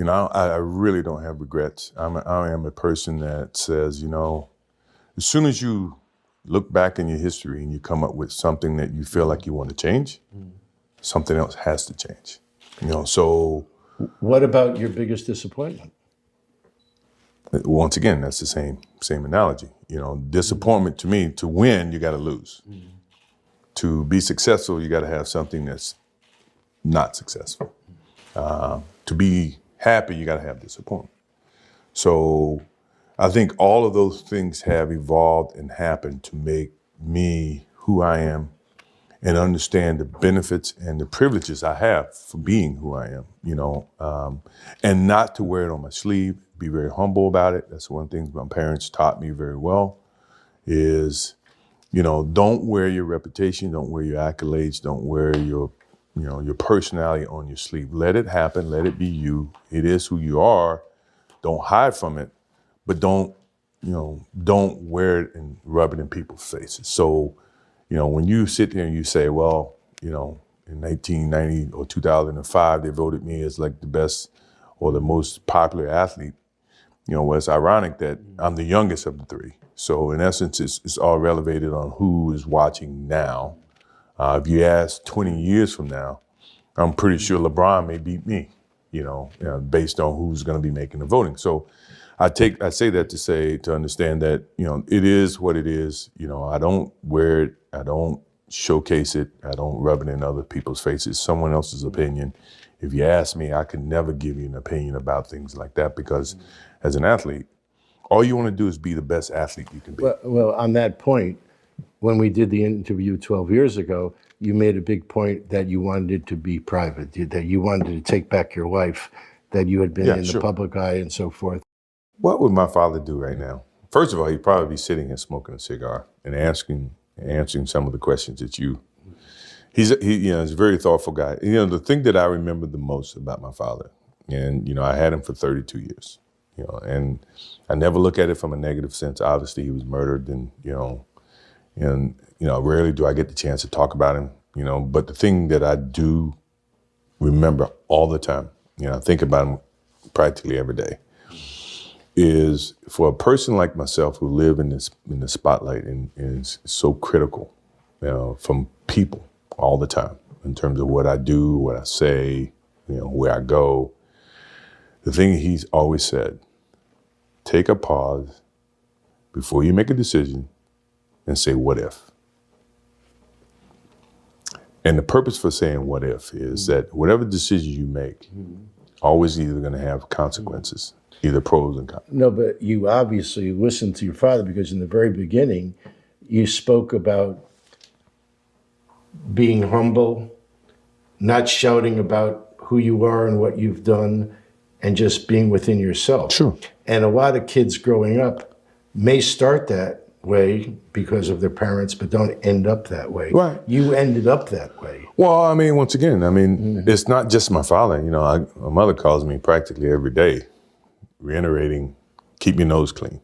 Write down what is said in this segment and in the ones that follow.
I really don't have regrets. I am a person that says, as soon as you look back in your history and you come up with something that you feel like you want to change, something else has to change. So What about your biggest disappointment? once again, that's the same analogy. Disappointment to me, to win, you got to lose. To be successful, you got to have something that's not successful. To be happy, you got to have disappointment. So I think all of those things have evolved and happened to make me who I am and understand the benefits and the privileges I have for being who I am, and not to wear it on my sleeve, be very humble about it. That's one thing my parents taught me very well is, don't wear your reputation, don't wear your accolades, don't wear your personality on your sleeve. Let it happen, let it be you. It is who you are. Don't hide from it, but don't wear it and rub it in people's faces. So, when you sit there and you say, well, in 1990 or 2005, they voted me as like the best or the most popular athlete, well, it's ironic that I'm the youngest of the three. So in essence, it's all relevated on who is watching now. If you ask 20 years from now, I'm pretty sure LeBron may beat me, based on who's going to be making the voting. So I say that to understand that, it is what it is. I don't wear it. I don't showcase it. I don't rub it in other people's faces. Someone else's opinion. If you ask me, I can never give you an opinion about things like that because as an athlete, all you want to do is be the best athlete you can be. Well, on that point, when we did the interview 12 years ago, you made a big point that you wanted it to be private, that you wanted to take back your wife, that you had been in the public eye and so forth. What would my father do right now? First of all, he'd probably be sitting and smoking a cigar and answering some of the questions that he's a very thoughtful guy. The thing that I remember the most about my father, and, I had him for 32 years, and I never look at it from a negative sense. Obviously, he was murdered and rarely do I get the chance to talk about him, but the thing that I do remember all the time, I think about him practically every day, is for a person like myself who live in the spotlight and is so critical, from people all the time in terms of what I do, what I say, where I go. The thing he's always said, take a pause before you make a decision and say, what if? And the purpose for saying what if is that whatever decision you make, always either going to have consequences, either pros and cons. No, but you obviously listened to your father because in the very beginning, you spoke about being humble, not shouting about who you are and what you've done, and just being within yourself. Sure. And a lot of kids growing up may start that way because of their parents, but don't end up that way. Right. You ended up that way. Well, once again, it's not just my father. My mother calls me practically every day, reiterating, keep your nose clean.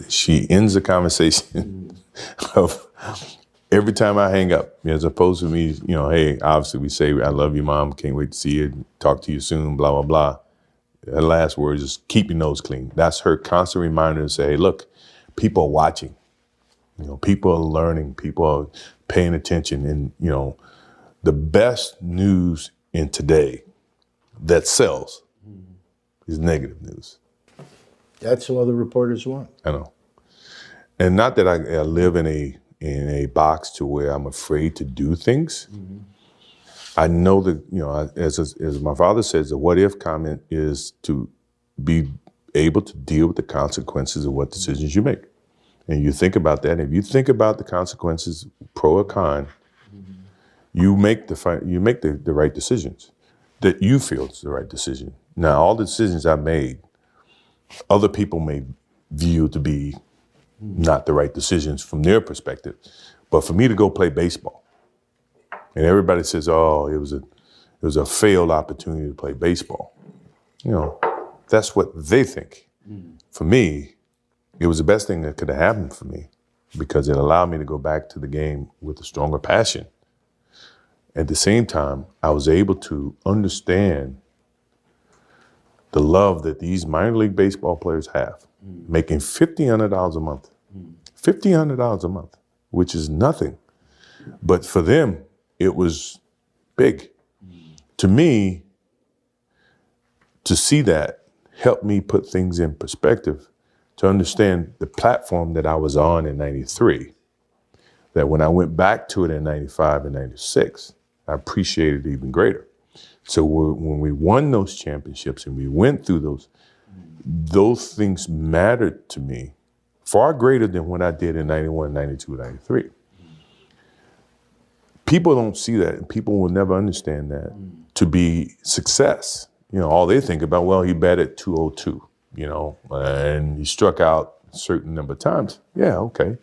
She ends the conversation of every time I hang up, as opposed to me, hey, obviously we say, I love you, Mom, can't wait to see you, talk to you soon, blah, blah, blah. Her last word is keep your nose clean. That's her constant reminder to say, hey, look, people are watching. People are learning, people are paying attention. And, the best news in today that sells is negative news. That's what other reporters want. I know. And not that I live in a box to where I'm afraid to do things. Mm-hmm. I know that, as my father says, the what if comment is to be able to deal with the consequences of what decisions you make. And you think about that. If you think about the consequences, pro or con, you make the right decisions that you feel is the right decision. Now, all the decisions I made, other people may view to be not the right decisions from their perspective. But for me to go play baseball, and everybody says, oh, it was a failed opportunity to play baseball. That's what they think. For me, it was the best thing that could have happened for me because it allowed me to go back to the game with a stronger passion. At the same time, I was able to understand the love that these minor league baseball players have, making $1,500 a month, $1,500 a month, which is nothing. But for them, it was big. To me, to see that helped me put things in perspective, to understand the platform that I was on in 93, that when I went back to it in 95 and 96, I appreciated it even greater. So when we won those championships and we went through those things mattered to me far greater than what I did in 91, 92, 93. People don't see that, and people will never understand that to be success. You know, all they think about, well, he batted 202, you know, and he struck out a certain number of times. Yeah, okay.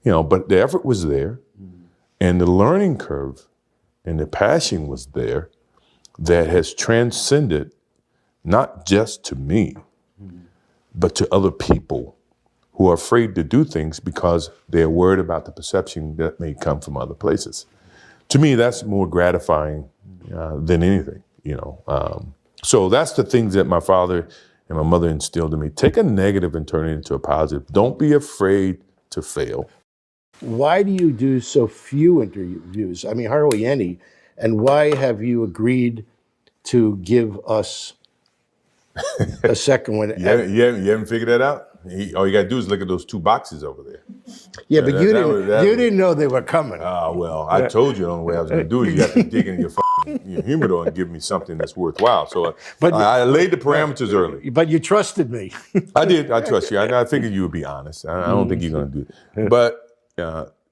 You know, but the effort was there, and the learning curve and the passion was there that has transcended not just to me, but to other people who are afraid to do things because they're worried about the perception that may come from other places. To me, that's more gratifying than anything, you know. So that's the things that my father and my mother instilled in me. Take a negative and turn it into a positive. Don't be afraid to fail. Why do you do so few interviews? I mean, hardly any. And why have you agreed to give us a second one? You haven't figured that out? All you got to do is look at those two boxes over there. Yeah, but you didn't know they were coming. Well, I told you the only way I was going to do it. You got to dig in your humidor and give me something that's worthwhile. So I laid the parameters early. But you trusted me. I did. I trust you. I figured you would be honest. I don't think you're going to do it. But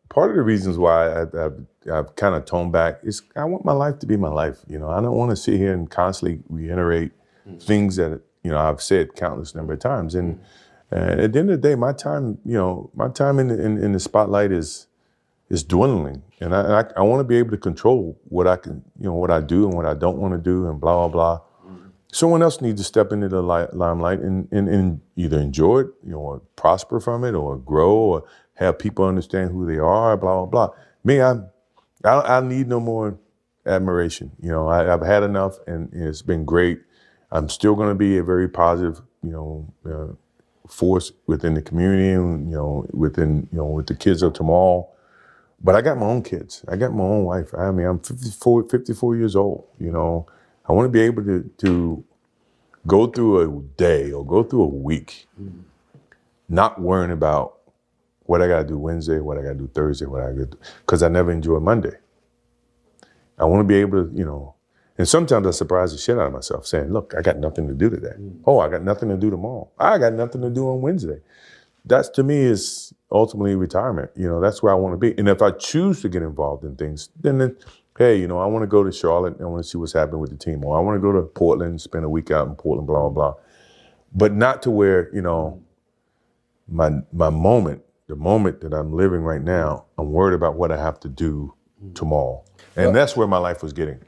part of the reasons why I've kind of toned back is I want my life to be my life. You know, I don't want to sit here and constantly reiterate things that, you know, I've said countless number of times. And at the end of the day, my time in the spotlight is dwindling. And I want to be able to control what I can, you know, what I do and what I don't want to do and blah, blah, blah. Someone else needs to step into the limelight and either enjoy it, you know, or prosper from it, or grow, or have people understand who they are, blah, blah, blah. Me, I need no more admiration. You know, I've had enough, and it's been great. I'm still going to be a very positive, you know, force within the community, and, you know, with the kids of tomorrow. But I got my own kids. I got my own wife. I mean, I'm 54 years old. You know, I want to be able to go through a day or go through a week, not worrying about what I got to do Wednesday, what I got to do Thursday, what I got to do, because I never enjoy Monday. I want to be able to, you know, and sometimes I surprise the shit out of myself saying, look, I got nothing to do today. Oh, I got nothing to do tomorrow. I got nothing to do on Wednesday. That's, to me, is ultimately retirement. You know, that's where I want to be. And if I choose to get involved in things, then hey, you know, I want to go to Charlotte and I want to see what's happening with the team. Or I want to go to Portland, spend a week out in Portland, blah, blah, blah. But not to where, you know, my moment, the moment that I'm living right now, I'm worried about what I have to do tomorrow. And that's where my life was getting.